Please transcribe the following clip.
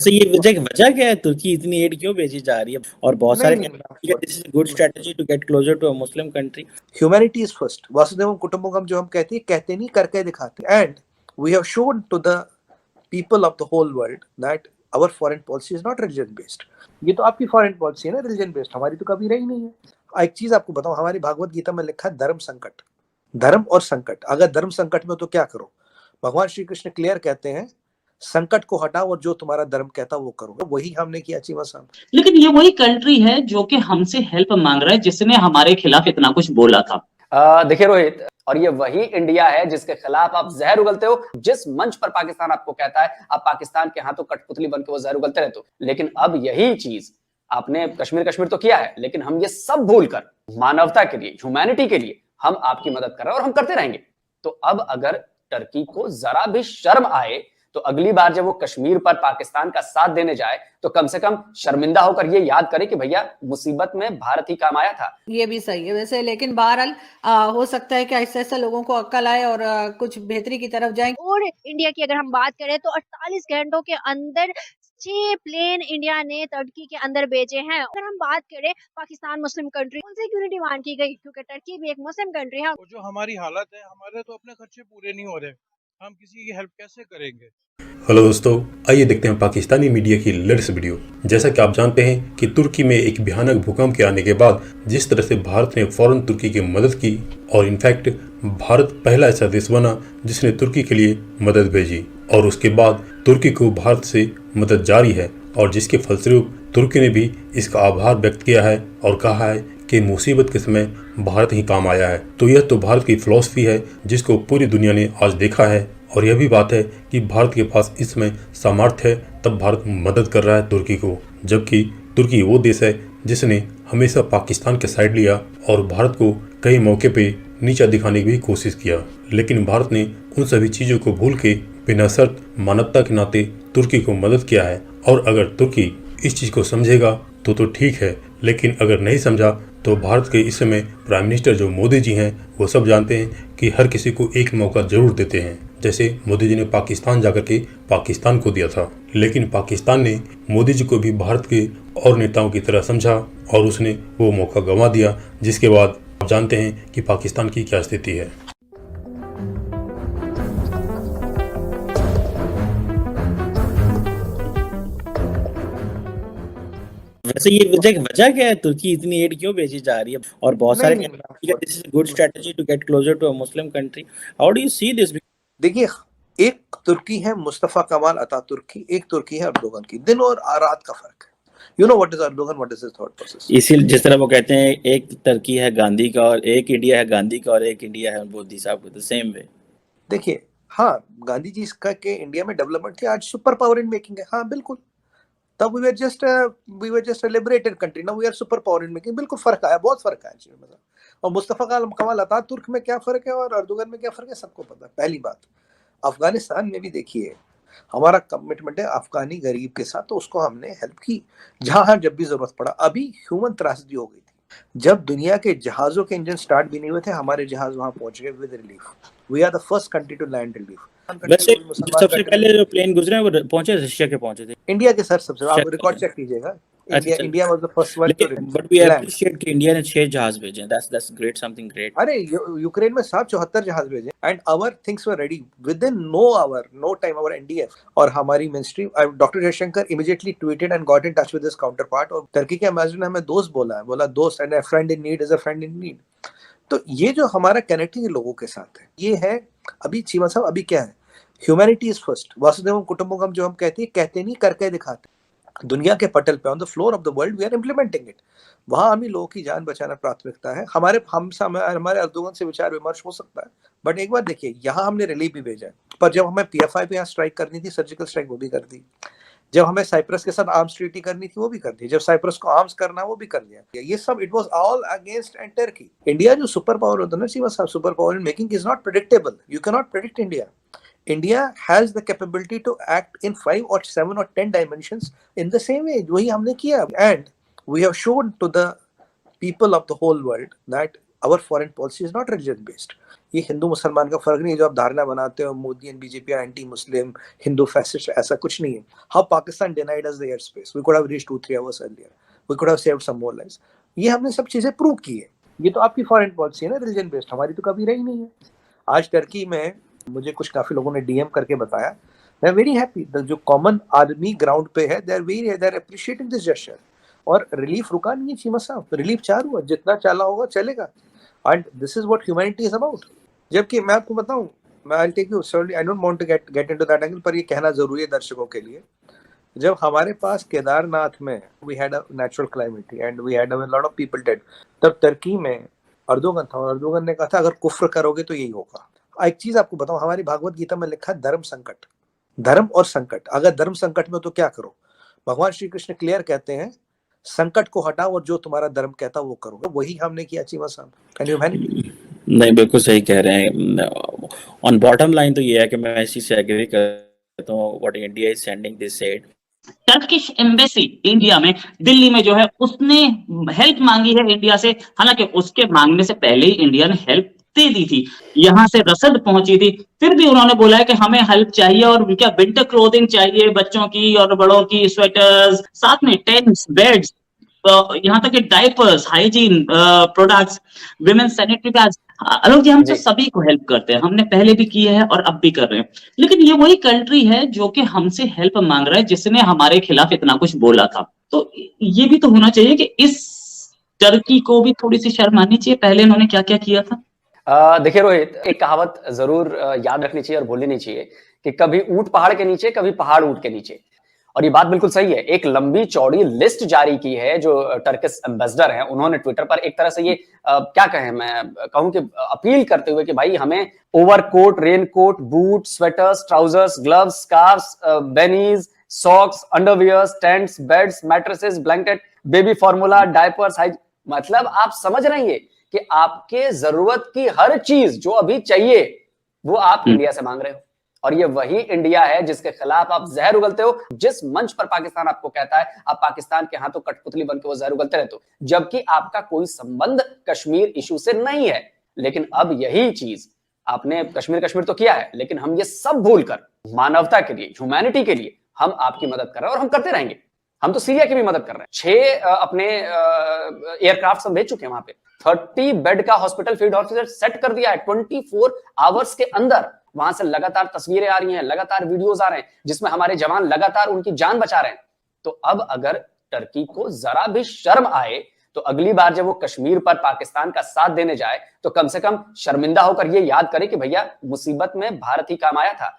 वैसे ये वजह वजह क्या है, तुर्की इतनी एड क्यों भेजी जा रही है? और बहुत नहीं सारे नहीं this is good strategy to get closer to a Muslim country. Humanity is first, वासुदेव कुटुंबकम जो हम कहते नहीं करके दिखाते। And we have shown to the people of the whole world that our foreign policy is not religion based. ये तो आपकी फॉरेन पॉलिसी है ना रिलीजन बेस्ड, हमारी तो कभी रही नहीं है। एक चीज आपको बताऊं, हमारी भागवत गीता में लिखा है धर्म संकट, धर्म और संकट। अगर धर्म संकट में तो क्या करो, भगवान श्री कृष्ण क्लियर कहते हैं संकट को हटाओ और जो तुम्हारा धर्म कहता वो करो। वही हमने किया चीमा साहब। लेकिन ये वही कंट्री है जो कि हमसे हेल्प मांग रहा है, जिसने हमारे खिलाफ इतना कुछ बोला था। देखिए रोहित, और ये वही इंडिया है जिसके खिलाफ आप जहर उगलते हो। जिस मंच पर पाकिस्तान आपको कहता है आप पाकिस्तान के हाथों कठपुतली बन के वो जहर उगलते रहते हो, लेकिन अब यही चीज आपने कश्मीर तो किया है, लेकिन हम ये सब भूलकर मानवता के लिए, ह्यूमैनिटी के लिए हम आपकी मदद कर रहे हैं और हम करते रहेंगे। तो अब अगर टर्की को जरा भी शर्म आए तो अगली बार जब वो कश्मीर पर पाकिस्तान का साथ देने जाए तो कम से कम शर्मिंदा होकर ये याद करे कि भैया मुसीबत में भारत ही काम आया था। ये भी सही है वैसे, लेकिन बहरहाल हो सकता है कि ऐसे ऐसे लोगों को अक्ल आए और कुछ बेहतरी की तरफ जाए। और इंडिया की अगर हम बात करें तो 48 घंटों के अंदर 6 प्लेन इंडिया ने टर्की के अंदर भेजे हैं। अगर हम बात करें पाकिस्तान मुस्लिम कंट्री, उनसे क्यों नहीं डिमांड की गई, क्योंकि टर्की भी एक मुस्लिम कंट्री है। जो हमारी हालत है, हमारे तो अपने खर्चे पूरे नहीं हो रहे, हम किसी की हेल्प कैसे करेंगे? हेलो दोस्तों, आइए देखते हैं पाकिस्तानी मीडिया की लेटेस्ट वीडियो। जैसा कि आप जानते हैं कि तुर्की में एक भयानक भूकंप के आने के बाद जिस तरह से भारत ने फौरन तुर्की की मदद की, और इनफैक्ट भारत पहला ऐसा देश बना जिसने तुर्की के लिए मदद भेजी, और उसके बाद तुर्की को भारत से मदद जारी है, और जिसके फलस्वरूप तुर्की ने भी इसका आभार व्यक्त किया है और कहा है कि मुसीबत के समय भारत ही काम आया है। तो यह तो भारत की फिलॉसफी है जिसको पूरी दुनिया ने आज देखा है, और यह भी बात है कि भारत के पास इस समय सामर्थ्य है, तब भारत मदद कर रहा है तुर्की को। जबकि तुर्की वो देश है जिसने हमेशा पाकिस्तान के साइड लिया और भारत को कई मौके पे नीचा दिखाने की भी कोशिश किया, लेकिन भारत ने उन सभी चीज़ों को भूल के बिना शर्त मानवता के नाते तुर्की को मदद किया है। और अगर तुर्की इस चीज़ को समझेगा तो ठीक है, लेकिन अगर नहीं समझा तो भारत के इस समय प्राइम मिनिस्टर जो मोदी जी हैं वो सब जानते हैं कि हर किसी को एक मौका जरूर देते हैं। जैसे मोदी जी ने पाकिस्तान जाकर के पाकिस्तान को दिया था, लेकिन पाकिस्तान ने मोदी जी को भी भारत के और नेताओं की तरह समझा और उसने वो मौका गंवा दिया, जिसके बाद आप जानते हैं कि पाकिस्तान की क्या स्थिति है। वैसे ये वजह क्या है, तुर्की इतनी एड क्यों भेजी जा रही है? और बहुत सारे this is good strategy to get closer to a Muslim country. How do you see this? देखिए, एक तुर्की है मुस्तफा कमाल अतातुर्की, एक तुर्की है अर्दोगन की। दिन और रात का फर्क है। You know what is Erdogan, what is his thought process. इसीलिए जिस तरह वो कहते हैं एक तुर्की है गांधी का और एक इंडिया है गांधी का और एक इंडिया है मोदी साहब का, द सेम वे। देखिए, हाँ गांधी जी का के इंडिया में डेवलपमेंट थी, आज सुपर पावर इन मेकिंग है। हाँ बिल्कुल, तब we were just a liberated country, now we are super power in making. बिल्कुल फर्क आया, बहुत फर्क आया चीज़ में। और मुस्तफा कमाल अतातुर्क में क्या फर्क है और अर्दोगन में क्या फर्क है सबको पता है। पहली बात, अफगानिस्तान में भी देखिए हमारा कमिटमेंट है अफगानी गरीब के साथ, तो उसको हमने हेल्प की जहां जब भी जरूरत पड़ा। अभी ह्यूमन त्रासदी हो गई थी, जब दुनिया के जहाजों के इंजन स्टार्ट भी नहीं हुए थे, हमारे जहाज वहां पहुंच गए with relief. We are the first country to land relief. वैसे सबसे पहले जो प्लेन गुजरे वो पहुंचे रशिया के पहुंचे थे, इंडिया के सर सबसे, आप रिकॉर्ड चेक कीजिएगा। India was the first one to land. But we appreciate कि इंडिया ने 6 जहाज भेजे। That's great, something great. अरे यूक्रेन में 74 जहाज भेजे and our things were ready within no time. Our NDF और हमारी ministry, doctor Jaishankar immediately tweeted and got in touch with his counterpart. और टर्की के एम्बेसडर ने हमें दोस्त बोला दोस्त, and a friend in need is a friend in need. तो ये जो हमारा कनेक्टिंग लोगों के साथ है, ये है अभी चीमा साहब। अभी क्या है, ह्यूमैनिटी इज फर्स्ट, वासुदेव कुटुंबकम जो हम कहते नहीं करके दिखाते। दुनिया के पटल पे on the floor of the world we are implementing it. वहां हमें लोगों की जान बचाना प्राथमिकता है। हमारे अर्दोगन से विचार विमर्श हो सकता है, बट एक बार देखिए, यहाँ हमने रिलीफ भी भेजा है, पर जब हमें PFI पे यहाँ स्ट्राइक करनी थी, सर्जिकल स्ट्राइक, वो भी कर दी। जब हमें साइप्रस के साथ आर्म्स ट्रीटी करनी थी, वो भी कर दी। जब साइप्रस को आर्म्स करना, वो भी कर दिया। ये सब it was all against and Turkey. India जो सुपर पावर होता है ना सीमा साहब, super power in making is not predictable. You can not predict India. India has the capability to act in 5 or 7 or 10 dimensions in the same way. वही हमने किया, and we have shown to the people of the whole world that our foreign policy is not religion based. ये हिंदू मुसलमान का फर्क नहीं है जो आप धारणा बनाते हो Modi and BJP anti Muslim Hindu fascist, ऐसा कुछ नहीं है. How Pakistan denied us the airspace, we could have reached 2-3 hours earlier, we could have saved some more lives. ये हमने सब चीजें प्रूव की है. ये तो आपकी फॉरेन पॉलिसी है ना रिलीजन बेस्ड, हमारी तो कभी रही नहीं है. आज टर्की में मुझे कुछ काफी लोगों ने डीएम करके बताया, दे आर वेरी हैप्पी, जो कॉमन आर्मी ग्राउंड पे है, they are appreciating this gesture. और रिलीफ रुका नहीं है चीमा साहब, रिलीफ चालू हुआ, जितना चला होगा चलेगा. And this is what humanity is about. जबकि मैं आपको बताऊं, मैं I take you sorry, I don't want to get into that angle, पर ये कहना जरूरी है दर्शकों के लिए. जब हमारे पास केदारनाथ में we had a natural calamity and we had a lot of people dead, तब टर्की में अर्दोगन था, और अर्दोगन ने कहा था अगर कुफ्र करोगे तो यही होगा. एक चीज आपको बताऊं, हमारी भागवत गीता में लिखा है धर्म संकट, धर्म और संकट. अगर धर्म संकट में तो क्या करो, भगवान श्री कृष्ण क्लियर कहते हैं संकट को हटाओ और जो तुम्हारा धर्म कहता वो करो. वही हमने किया चीमा साहब. Can you humanity? नहीं, बिल्कुल सही कह रहे हैं. ऑन बॉटम लाइन तो ये है कि मैं इसी से एग्री करता हूँ. What India is sending this aid, Turkish embassy India में दिल्ली में जो है उसने हेल्प मांगी है इंडिया से. हालांकि उसके मांगने से पहले ही इंडिया ने हेल्प दे दी थी, यहाँ से रसद पहुंची थी. फिर भी उन्होंने बोला है कि हमें हेल्प चाहिए और क्या विंटर क्लोथिंग चाहिए, बच्चों की और बड़ों की स्वेटर्स, साथ में टेंट्स, बेड्स, यहाँ तक कि diapers, hygiene products, women sanitary pads. Alok ji, हम तो सभी को हेल्प करते हैं, हमने पहले भी किए हैं और अब भी कर रहे हैं. लेकिन ये वही कंट्री है जो कि हमसे हेल्प मांग रहा है, जिसने हमारे खिलाफ इतना कुछ बोला था. तो ये भी तो होना चाहिए कि इस टर्की को भी थोड़ी सी शर्म आनी चाहिए, पहले इन्होंने क्या क्या किया था. देखिए रोहित, एक कहावत जरूर याद रखनी चाहिए और भूलनी नहीं चाहिए कि कभी ऊंट पहाड़ के नीचे, कभी पहाड़ ऊंट के नीचे. और ये बात बिल्कुल सही है. एक लंबी चौड़ी लिस्ट जारी की है जो टर्किश एम्बेसडर हैं, उन्होंने ट्विटर पर एक तरह से ये क्या कहें, मैं कहूं कि अपील करते हुए कि भाई हमें overcoat, raincoat, boot, sweaters, trousers, gloves, scarfs, beanies, socks, underwears, tents, beds, mattresses, blanket, baby formula, diapers, मतलब आप समझ रहे हैं कि आपके जरूरत की हर चीज जो अभी चाहिए वो आप इंडिया से मांग रहे हो. और ये वही इंडिया है जिसके खिलाफ आप जहर उगलते हो. जिस मंच पर पाकिस्तान आपको कहता है आप पाकिस्तान के हाथों कठपुतली बनकर वो जहर उगलते रहते हो, जबकि आपका कोई संबंध कश्मीर इशू से नहीं है. लेकिन अब यही चीज आपने कश्मीर तो किया है, लेकिन हम ये सब भूलकर मानवता के लिए, ह्यूमैनिटी के लिए हम आपकी मदद कर रहे हैं और हम करते रहेंगे. हम तो सीरिया की भी मदद कर रहे हैं. 6 अपने एयरक्राफ्ट सब भेज चुके हैं वहां पे. 30 बेड का हॉस्पिटल फील्ड हॉस्पिटल सेट कर दिया है 24 आवर्स के अंदर. वहां से लगातार तस्वीरें आ रही हैं, लगातार वीडियोस आ रहे हैं जिसमें हमारे जवान लगातार उनकी जान बचा रहे हैं. तो अब अगर टर्की को जरा भी शर्म आए तो अगली बार जब वो कश्मीर पर पाकिस्तान का साथ देने जाए तो कम से कम शर्मिंदा होकर ये याद करे कि भैया मुसीबत में भारत ही काम आया था.